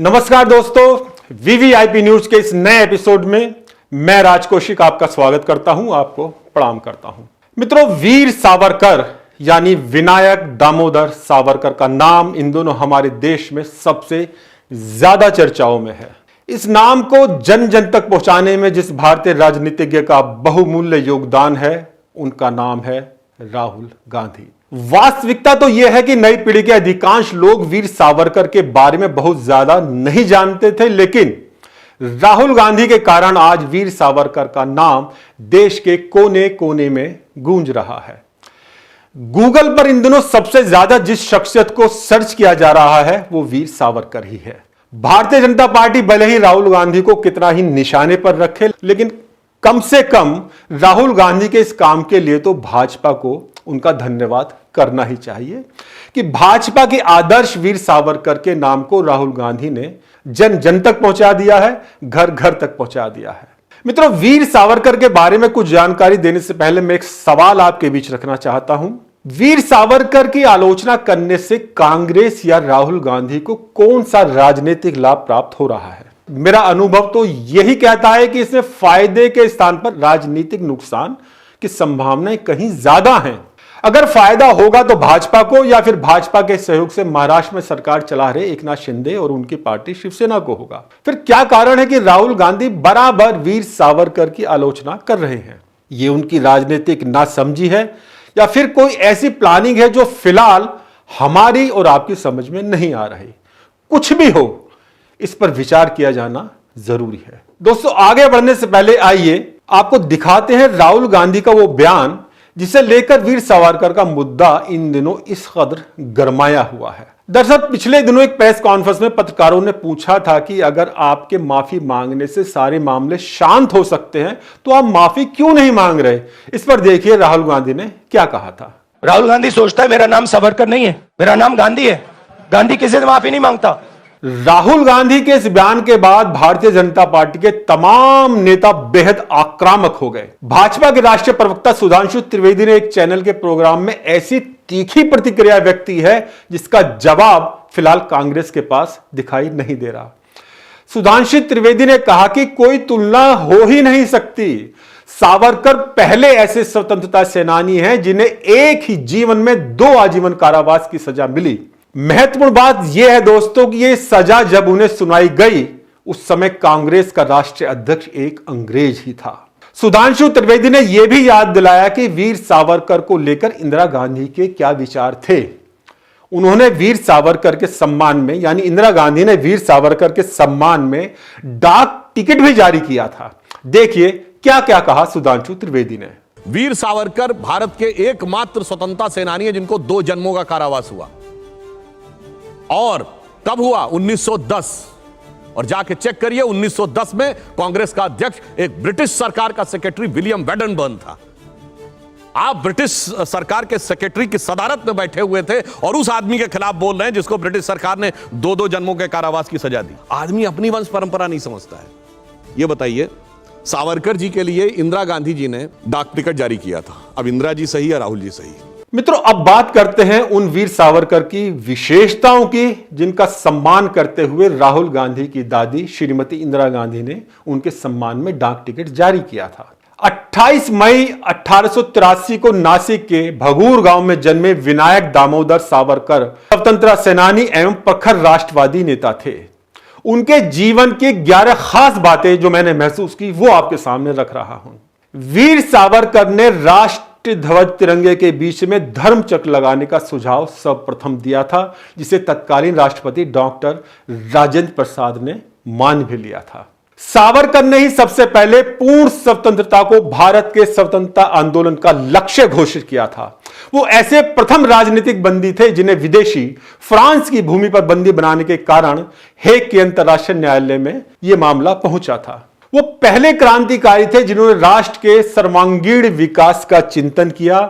नमस्कार दोस्तों, VVIP news के इस नए एपिसोड में मैं राज कौशिक आपका स्वागत करता हूं, आपको प्रणाम करता हूं। मित्रों, वीर सावरकर यानी विनायक दामोदर सावरकर का नाम इन दोनों हमारे देश में सबसे ज्यादा चर्चाओं में है। इस नाम को जन जन तक पहुंचाने में जिस भारतीय राजनीतिज्ञ का बहुमूल्य योगदान है, उनका नाम है राहुल गांधी। वास्तविकता तो यह है कि नई पीढ़ी के अधिकांश लोग वीर सावरकर के बारे में बहुत ज्यादा नहीं जानते थे, लेकिन राहुल गांधी के कारण आज वीर सावरकर का नाम देश के कोने कोने में गूंज रहा है। गूगल पर इन दिनों सबसे ज्यादा जिस शख्सियत को सर्च किया जा रहा है वो वीर सावरकर ही है। भारतीय जनता पार्टी भले ही राहुल गांधी को कितना ही निशाने पर रखे, लेकिन कम से कम राहुल गांधी के इस काम के लिए तो भाजपा को उनका धन्यवाद करना ही चाहिए कि भाजपा के आदर्श वीर सावरकर के नाम को राहुल गांधी ने जन जन तक पहुंचा दिया है, घर घर तक पहुंचा दिया है। मित्रों, वीर सावरकर के बारे में कुछ जानकारी देने से पहले मैं एक सवाल आपके बीच रखना चाहता हूं। वीर सावरकर की आलोचना करने से कांग्रेस या राहुल गांधी को कौन सा राजनीतिक लाभ प्राप्त हो रहा है? मेरा अनुभव तो यही कहता है कि इसमें फायदे के स्थान पर राजनीतिक नुकसान की संभावनाएं कहीं ज्यादा हैं। अगर फायदा होगा तो भाजपा को, या फिर भाजपा के सहयोग से महाराष्ट्र में सरकार चला रहे एकनाथ शिंदे और उनकी पार्टी शिवसेना को होगा। फिर क्या कारण है कि राहुल गांधी बराबर वीर सावरकर की आलोचना कर रहे हैं? ये उनकी राजनीतिक नासमझी है या फिर कोई ऐसी प्लानिंग है जो फिलहाल हमारी और आपकी समझ में नहीं आ रही? कुछ भी हो, इस पर विचार किया जाना जरूरी है। दोस्तों, आगे बढ़ने से पहले आइए आपको दिखाते हैं राहुल गांधी का वो बयान जिसे लेकर वीर सावरकर का मुद्दा इन दिनों इस कदर गरमाया हुआ है। दरअसल पिछले दिनों एक प्रेस कॉन्फ्रेंस में पत्रकारों ने पूछा था कि अगर आपके माफी मांगने से सारे मामले शांत हो सकते हैं तो आप माफी क्यों नहीं मांग रहे? इस पर देखिए राहुल गांधी ने क्या कहा था। राहुल गांधी सोचता है मेरा नाम सावरकर नहीं है, मेरा नाम गांधी है। गांधी किसी से माफी नहीं मांगता। राहुल गांधी के इस बयान के बाद भारतीय जनता पार्टी के तमाम नेता बेहद आक्रामक हो गए। भाजपा के राष्ट्रीय प्रवक्ता सुधांशु त्रिवेदी ने एक चैनल के प्रोग्राम में ऐसी तीखी प्रतिक्रिया व्यक्त की है जिसका जवाब फिलहाल कांग्रेस के पास दिखाई नहीं दे रहा। सुधांशु त्रिवेदी ने कहा कि कोई तुलना हो ही नहीं सकती। सावरकर पहले ऐसे स्वतंत्रता सेनानी हैं जिन्हें एक ही जीवन में 2 आजीवन कारावास की सजा मिली। महत्वपूर्ण बात यह है दोस्तों कि यह सजा जब उन्हें सुनाई गई उस समय कांग्रेस का राष्ट्रीय अध्यक्ष एक अंग्रेज ही था। सुधांशु त्रिवेदी ने यह भी याद दिलाया कि वीर सावरकर को लेकर इंदिरा गांधी के क्या विचार थे। उन्होंने वीर सावरकर के सम्मान में, यानी इंदिरा गांधी ने वीर सावरकर के सम्मान में डाक टिकट भी जारी किया था। देखिए क्या क्या कहा सुधांशु त्रिवेदी ने। वीर सावरकर भारत के एकमात्र स्वतंत्रता सेनानी है जिनको 2 जन्मों का कारावास हुआ, और कब हुआ? 1910। और जाके चेक करिए, 1910 में कांग्रेस का अध्यक्ष एक ब्रिटिश सरकार का सेक्रेटरी विलियम वेडनबर्न था। आप ब्रिटिश सरकार के सेक्रेटरी की सदारत में बैठे हुए थे और उस आदमी के खिलाफ बोल रहे हैं जिसको ब्रिटिश सरकार ने 2 जन्मों के कारावास की सजा दी। आदमी अपनी वंश परंपरा नहीं समझता है। यह बताइए, सावरकर जी के लिए इंदिरा गांधी जी ने डाक टिकट जारी किया था। अब इंदिरा जी सही या राहुल जी सही? मित्रों, अब बात करते हैं उन वीर सावरकर की विशेषताओं की जिनका सम्मान करते हुए राहुल गांधी की दादी श्रीमती इंदिरा गांधी ने उनके सम्मान में डाक टिकट जारी किया था। 28 मई 1883 को नासिक के भगूर गांव में जन्मे विनायक दामोदर सावरकर स्वतंत्रता सेनानी एवं प्रखर राष्ट्रवादी नेता थे। उनके जीवन की 11 खास बातें जो मैंने महसूस की वो आपके सामने रख रहा हूं। वीर सावरकर ने राष्ट्र ध्वज तिरंगे के बीच में धर्म चक्र लगाने का सुझाव सर्वप्रथम दिया था, जिसे तत्कालीन राष्ट्रपति डॉक्टर राजेंद्र प्रसाद ने मान भी लिया था। सावरकर ने ही सबसे पहले पूर्ण स्वतंत्रता को भारत के स्वतंत्रता आंदोलन का लक्ष्य घोषित किया था। वो ऐसे प्रथम राजनीतिक बंदी थे जिन्हें विदेशी फ्रांस की भूमि पर बंदी बनाने के कारण हेग के अंतर्राष्ट्रीय न्यायालय में यह मामला पहुंचा था। वो पहले क्रांतिकारी थे जिन्होंने राष्ट्र के सर्वांगीण विकास का चिंतन किया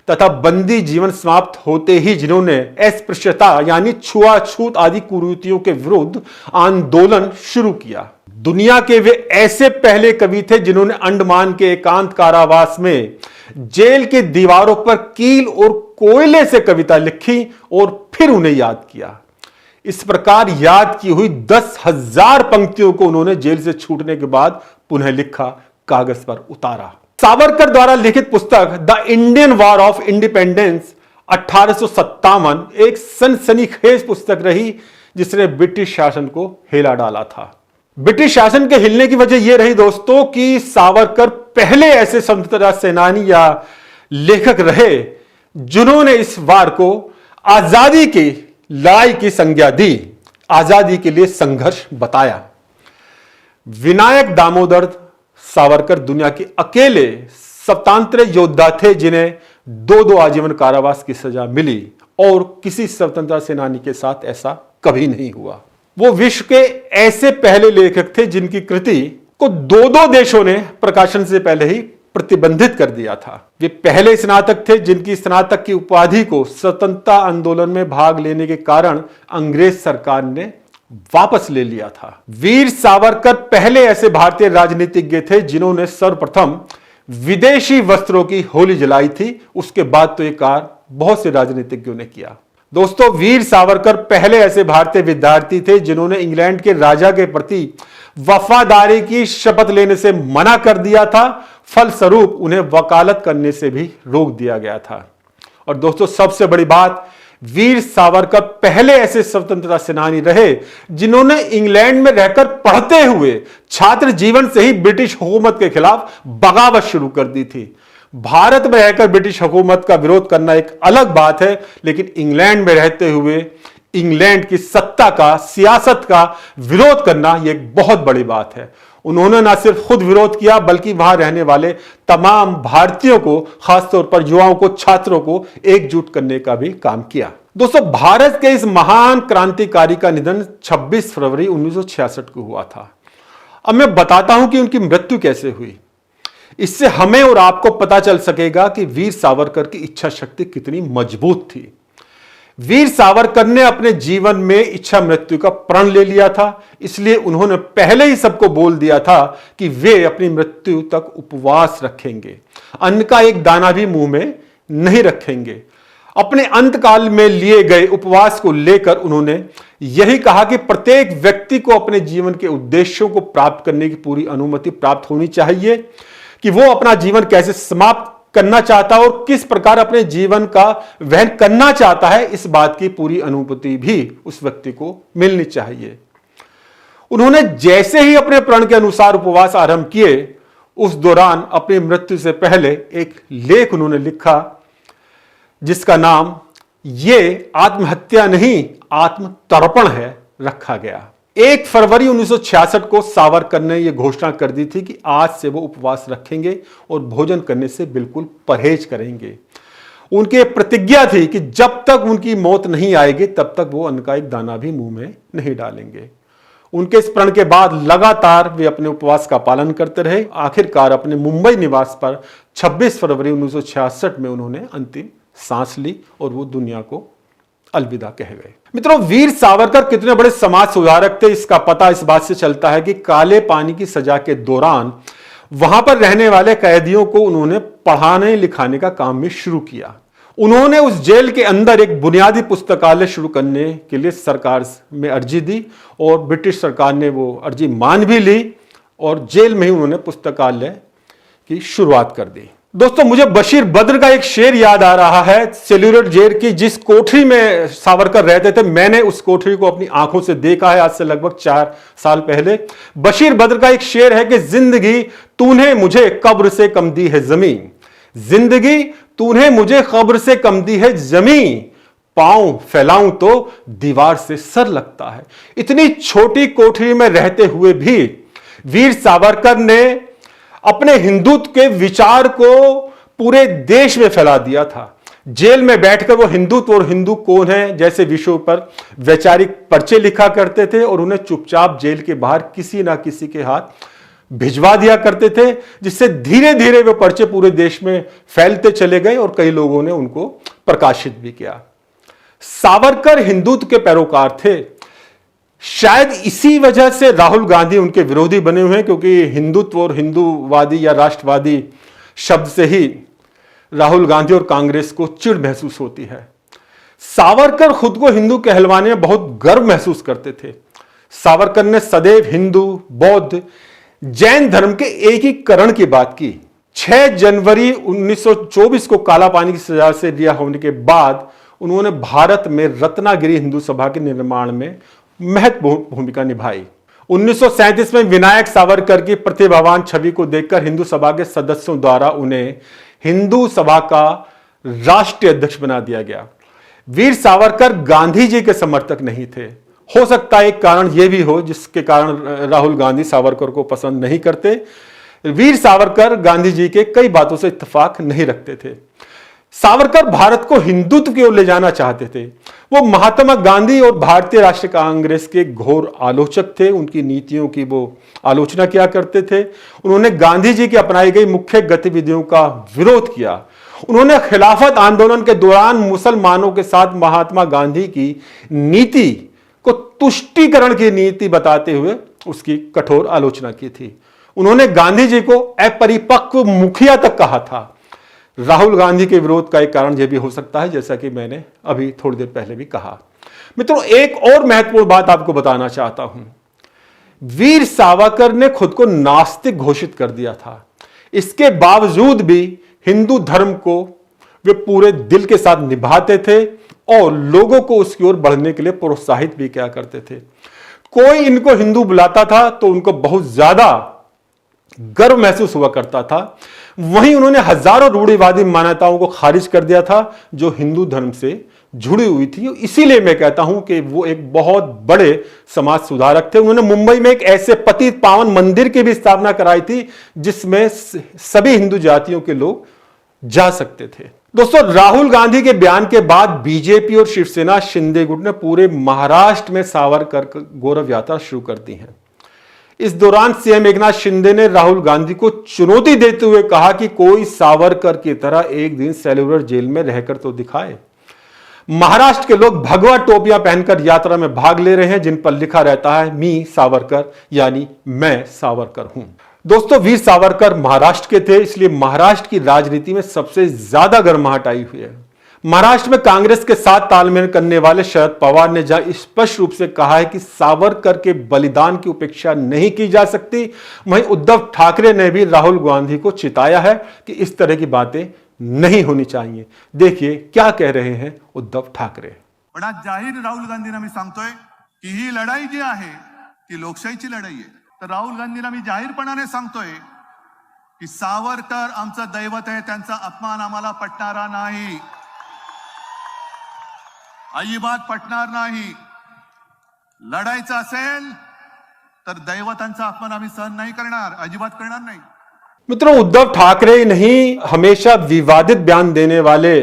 तथा बंदी जीवन समाप्त होते ही जिन्होंने अस्पृश्यता यानी छुआछूत आदि कुरीतियों के विरुद्ध आंदोलन शुरू किया। दुनिया के वे ऐसे पहले कवि थे जिन्होंने अंडमान के एकांत कारावास में जेल की दीवारों पर कील और कोयले से कविता लिखी और फिर उन्हें याद किया। इस प्रकार याद की हुई 10,000 पंक्तियों को उन्होंने जेल से छूटने के बाद पुनः लिखा, कागज पर उतारा। सावरकर द्वारा लिखित पुस्तक the Indian war of independence 1857 एक सनसनीखेज पुस्तक रही जिसने ब्रिटिश शासन को हिला डाला था। ब्रिटिश शासन के हिलने की वजह यह रही दोस्तों कि सावरकर पहले ऐसे स्वतंत्रता सेनानी या लेखक रहे जिन्होंने इस वार को आजादी की लड़ाई की संज्ञा दी, आजादी के लिए संघर्ष बताया। विनायक दामोदर सावरकर दुनिया के अकेले स्वतंत्र योद्धा थे जिन्हें 2 आजीवन कारावास की सजा मिली और किसी स्वतंत्रता सेनानी के साथ ऐसा कभी नहीं हुआ। वो विश्व के ऐसे पहले लेखक थे जिनकी कृति को 2 देशों ने प्रकाशन से पहले ही प्रतिबंधित कर दिया था। वे पहले स्नातक थे जिनकी स्नातक की उपाधि को स्वतंत्रता आंदोलन में भाग लेने के कारण अंग्रेज सरकार ने वापस ले लिया था। वीर सावरकर पहले ऐसे भारतीय राजनीतिज्ञ थे जिन्होंने सर्वप्रथम विदेशी वस्त्रों की होली जलाई थी। उसके बाद तो ये कार्य बहुत से राजनीतिज्ञों ने किया। दोस्तों, वीर सावरकर पहले ऐसे भारतीय विद्यार्थी थे जिन्होंने इंग्लैंड के राजा के प्रति वफादारी की शपथ लेने से मना कर दिया था। फलस्वरूप उन्हें वकालत करने से भी रोक दिया गया था। और दोस्तों, सबसे बड़ी बात, वीर सावरकर पहले ऐसे स्वतंत्रता सेनानी रहे जिन्होंने इंग्लैंड में रहकर पढ़ते हुए छात्र जीवन से ही ब्रिटिश हुकूमत के खिलाफ बगावत शुरू कर दी थी। भारत में रहकर ब्रिटिश हुकूमत का विरोध करना एक अलग बात है, लेकिन इंग्लैंड में रहते हुए इंग्लैंड की सत्ता का, सियासत का विरोध करना यह एक बहुत बड़ी बात है। उन्होंने न सिर्फ खुद विरोध किया बल्कि वहां रहने वाले तमाम भारतीयों को, खासतौर पर युवाओं को, छात्रों को एकजुट करने का भी काम किया। दोस्तों, भारत के इस महान क्रांतिकारी का निधन 26 फरवरी 1966 को हुआ था। अब मैं बताता हूं कि उनकी मृत्यु कैसे हुई। इससे हमें और आपको पता चल सकेगा कि वीर सावरकर की इच्छा शक्ति कितनी मजबूत थी। वीर सावरकर ने अपने जीवन में इच्छा मृत्यु का प्रण ले लिया था, इसलिए उन्होंने पहले ही सबको बोल दिया था कि वे अपनी मृत्यु तक उपवास रखेंगे, अन्न का एक दाना भी मुंह में नहीं रखेंगे। अपने अंतकाल में लिए गए उपवास को लेकर उन्होंने यही कहा कि प्रत्येक व्यक्ति को अपने जीवन के उद्देश्यों को प्राप्त करने की पूरी अनुमति प्राप्त होनी चाहिए, कि वो अपना जीवन कैसे समाप्त करना चाहता है और किस प्रकार अपने जीवन का वहन करना चाहता है, इस बात की पूरी अनुमति भी उस व्यक्ति को मिलनी चाहिए। उन्होंने जैसे ही अपने प्रण के अनुसार उपवास आरंभ किए, उस दौरान अपनी मृत्यु से पहले एक लेख उन्होंने लिखा जिसका नाम ये आत्महत्या नहीं आत्मतर्पण है रखा गया। 1 फरवरी 1966 को सावरकर ने यह घोषणा कर दी थी कि आज से वो उपवास रखेंगे और भोजन करने से बिल्कुल परहेज करेंगे। उनकी प्रतिज्ञा थी कि जब तक उनकी मौत नहीं आएगी तब तक वो अन्न का एक दाना भी मुंह में नहीं डालेंगे। उनके इस प्रण के बाद लगातार वे अपने उपवास का पालन करते रहे। आखिरकार अपने मुंबई निवास पर 26 फरवरी 1966 में उन्होंने अंतिम सांस ली और वो दुनिया को अलविदा कह गए। मित्रों, वीर सावरकर कितने बड़े समाज सुधारक थे इसका पता इस बात से चलता है कि काले पानी की सजा के दौरान वहां पर रहने वाले कैदियों को उन्होंने पढ़ाने लिखाने का काम भी शुरू किया। उन्होंने उस जेल के अंदर एक बुनियादी पुस्तकालय शुरू करने के लिए सरकार में अर्जी दी और ब्रिटिश सरकार ने वो अर्जी मान भी ली और जेल में ही उन्होंने पुस्तकालय की शुरुआत कर दी। दोस्तों, मुझे बशीर बद्र का एक शेर याद आ रहा है। सेल्यूलर जेल की जिस कोठरी में सावरकर रहते थे, मैंने उस कोठरी को अपनी आंखों से देखा है आज से लगभग 4 साल पहले। बशीर बद्र का एक शेर है कि जिंदगी तूने मुझे कब्र से कम दी है जमीन, जिंदगी तूने मुझे कब्र से कम दी है जमीन, पांव फैलाऊं तो दीवार से सर लगता है। इतनी छोटी कोठरी में रहते हुए भी वीर सावरकर ने अपने हिंदुत्व के विचार को पूरे देश में फैला दिया था। जेल में बैठकर वो हिंदुत्व और हिंदू कौन है जैसे विषयों पर वैचारिक पर्चे लिखा करते थे और उन्हें चुपचाप जेल के बाहर किसी ना किसी के हाथ भिजवा दिया करते थे, जिससे धीरे धीरे वे पर्चे पूरे देश में फैलते चले गए और कई लोगों ने उनको प्रकाशित भी किया। सावरकर हिंदुत्व के पैरोकार थे। शायद इसी वजह से राहुल गांधी उनके विरोधी बने हुए हैं, क्योंकि हिंदुत्व और हिंदूवादी या राष्ट्रवादी शब्द से ही राहुल गांधी और कांग्रेस को चिढ़ महसूस होती है। सावरकर खुद को हिंदू कहलवाने में बहुत गर्व महसूस करते थे। सावरकर ने सदैव हिंदू, बौद्ध, जैन धर्म के एकीकरण की बात की। 6 जनवरी 1924 को काला पानी की सजा से रिहा होने के बाद उन्होंने भारत में रत्नागिरी हिंदू सभा के निर्माण में महत्वपूर्ण भूमिका निभाई। 1937 में विनायक सावरकर की प्रतिभावान छवि को देखकर हिंदू सभा के सदस्यों द्वारा उन्हें हिंदू सभा का राष्ट्रीय अध्यक्ष बना दिया गया। वीर सावरकर गांधी जी के समर्थक नहीं थे। हो सकता है एक कारण यह भी हो जिसके कारण राहुल गांधी सावरकर को पसंद नहीं करते। वीर सावरकर गांधी जी के कई बातों से इत्तेफाक नहीं रखते थे। सावरकर भारत को हिंदुत्व की ओर ले जाना चाहते थे। वो महात्मा गांधी और भारतीय राष्ट्रीय कांग्रेस के घोर आलोचक थे। उनकी नीतियों की वो आलोचना किया करते थे। उन्होंने गांधी जी की अपनाई गई मुख्य गतिविधियों का विरोध किया। उन्होंने खिलाफत आंदोलन के दौरान मुसलमानों के साथ महात्मा गांधी की नीति को तुष्टीकरण की नीति बताते हुए उसकी कठोर आलोचना की थी। उन्होंने गांधी जी को अपरिपक्व मुखिया तक कहा था। राहुल गांधी के विरोध का एक कारण यह भी हो सकता है, जैसा कि मैंने अभी थोड़ी देर पहले भी कहा। मित्रों, एक और महत्वपूर्ण बात आपको बताना चाहता हूं। वीर सावरकर ने खुद को नास्तिक घोषित कर दिया था। इसके बावजूद भी हिंदू धर्म को वे पूरे दिल के साथ निभाते थे और लोगों को उसकी ओर बढ़ने के लिए प्रोत्साहित भी किया करते थे। कोई इनको हिंदू बुलाता था तो उनको बहुत ज्यादा गर्व महसूस हुआ करता था। वहीं उन्होंने हजारों रूढ़िवादी मान्यताओं को खारिज कर दिया था जो हिंदू धर्म से जुड़ी हुई थी। इसीलिए मैं कहता हूं कि वो एक बहुत बड़े समाज सुधारक थे। उन्होंने मुंबई में एक ऐसे पतित पावन मंदिर की भी स्थापना कराई थी जिसमें सभी हिंदू जातियों के लोग जा सकते थे। दोस्तों, राहुल गांधी के बयान के बाद बीजेपी और शिवसेना शिंदे गुट ने पूरे महाराष्ट्र में सावरकर गौरव यात्रा शुरू कर दी है। इस दौरान सीएम एकनाथ शिंदे ने राहुल गांधी को चुनौती देते हुए कहा कि कोई सावरकर की तरह एक दिन सेलुलर जेल में रहकर तो दिखाए। महाराष्ट्र के लोग भगवा टोपियां पहनकर यात्रा में भाग ले रहे हैं जिन पर लिखा रहता है मी सावरकर, यानी मैं सावरकर हूं। दोस्तों, वीर सावरकर महाराष्ट्र के थे, इसलिए महाराष्ट्र की राजनीति में सबसे ज्यादा गर्माहट आई हुई है। महाराष्ट्र में कांग्रेस के साथ तालमेल करने वाले शरद पवार ने जहां स्पष्ट रूप से कहा है कि सावरकर के बलिदान की उपेक्षा नहीं की जा सकती, वहीं उद्धव ठाकरे ने भी राहुल गांधी को चिताया है कि इस तरह की बातें नहीं होनी चाहिए। देखिए क्या कह रहे हैं उद्धव ठाकरे। पण आज जाहीर राहुल गांधींना मी सांगतोय की ही लढाई जी आहे ती लोकशाहीची लढाई आहे। तर राहुल गांधींना मी जाहीरपणाने सांगतोय की सावरकर आमचं दैवत आहे, त्यांचा अपमान आम्हाला पटणारा नाही, अजिबात पटणार नाही। लढायचं असेल तर दैवतांचा अपमान आम्ही सहन नाही करणार, अजिबात करणार नाही। मित्रों, उद्धव ठाकरे नहीं, हमेशा विवादित बयान देने वाले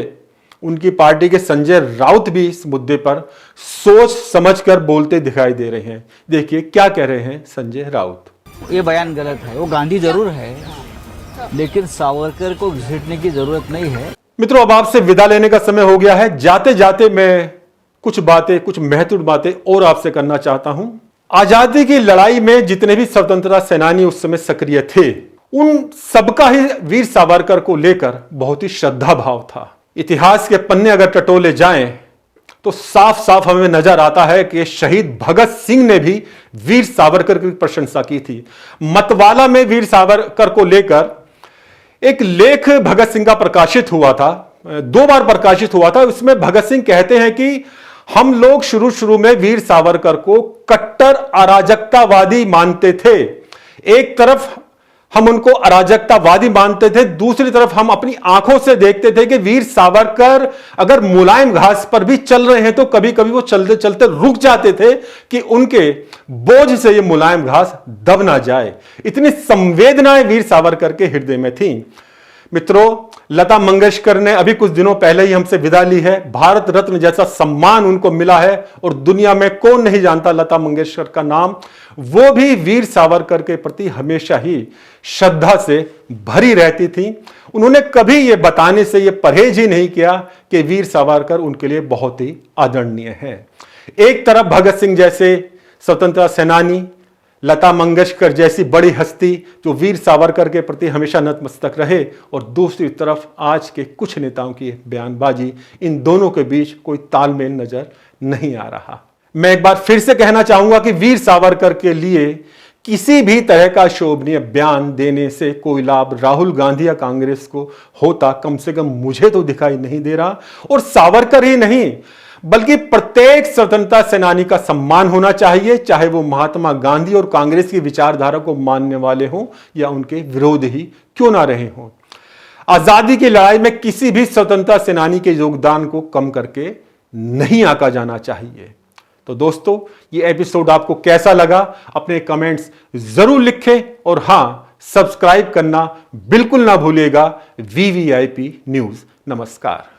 उनकी पार्टी के संजय राउत भी इस मुद्दे पर सोच समझकर बोलते दिखाई दे रहे हैं। देखिए क्या कह रहे हैं संजय राउत। ये बयान गलत है। वो गांधी जरूर है लेकिन सावरकर को घसीटने की जरूरत नहीं है। मित्रों, अब आपसे विदा लेने का समय हो गया है। जाते जाते मैं कुछ महत्वपूर्ण बातें और आपसे करना चाहता हूं। आजादी की लड़ाई में जितने भी स्वतंत्रता सेनानी उस समय सक्रिय थे, उन सबका ही वीर सावरकर को लेकर बहुत ही श्रद्धा भाव था। इतिहास के पन्ने अगर टटोले जाएं तो साफ साफ हमें नजर आता है कि शहीद भगत सिंह ने भी वीर सावरकर की प्रशंसा की थी। मतवाला में वीर सावरकर को लेकर एक लेख भगत सिंह का प्रकाशित हुआ था, 2 बार प्रकाशित हुआ था। उसमें भगत सिंह कहते हैं कि हम लोग शुरू में वीर सावरकर को कट्टर अराजकतावादी मानते थे। एक तरफ हम उनको अराजकतावादी मानते थे, दूसरी तरफ हम अपनी आंखों से देखते थे कि वीर सावरकर अगर मुलायम घास पर भी चल रहे हैं तो कभी कभी वो चलते चलते रुक जाते थे कि उनके बोझ से ये मुलायम घास दब ना जाए। इतनी संवेदनाएं वीर सावरकर के हृदय में थी। मित्रों, लता मंगेशकर ने अभी कुछ दिनों पहले ही हमसे विदा ली है। भारत रत्न जैसा सम्मान उनको मिला है और दुनिया में कौन नहीं जानता लता मंगेशकर का नाम। वो भी वीर सावरकर के प्रति हमेशा ही श्रद्धा से भरी रहती थी। उन्होंने कभी ये बताने से ये परहेज ही नहीं किया कि वीर सावरकर उनके लिए बहुत ही आदरणीय है। एक तरफ भगत सिंह जैसे स्वतंत्रता सेनानी, लता मंगेशकर जैसी बड़ी हस्ती जो वीर सावरकर के प्रति हमेशा नतमस्तक रहे, और दूसरी तरफ आज के कुछ नेताओं की बयानबाजी, इन दोनों के बीच कोई तालमेल नजर नहीं आ रहा। मैं एक बार फिर से कहना चाहूंगा कि वीर सावरकर के लिए किसी भी तरह का शोभनीय बयान देने से कोई लाभ राहुल गांधी या कांग्रेस को होता, कम से कम मुझे तो दिखाई नहीं दे रहा। और सावरकर ही नहीं बल्कि प्रत्येक स्वतंत्रता सेनानी का सम्मान होना चाहिए, चाहे वो महात्मा गांधी और कांग्रेस की विचारधारा को मानने वाले हों या उनके विरोध ही क्यों ना रहे हों। आजादी की लड़ाई में किसी भी स्वतंत्रता सेनानी के योगदान को कम करके नहीं आंका जाना चाहिए। तो दोस्तों, ये एपिसोड आपको कैसा लगा अपने कमेंट्स जरूर लिखें, और हां, सब्सक्राइब करना बिल्कुल ना भूलिएगा VVIP न्यूज। नमस्कार।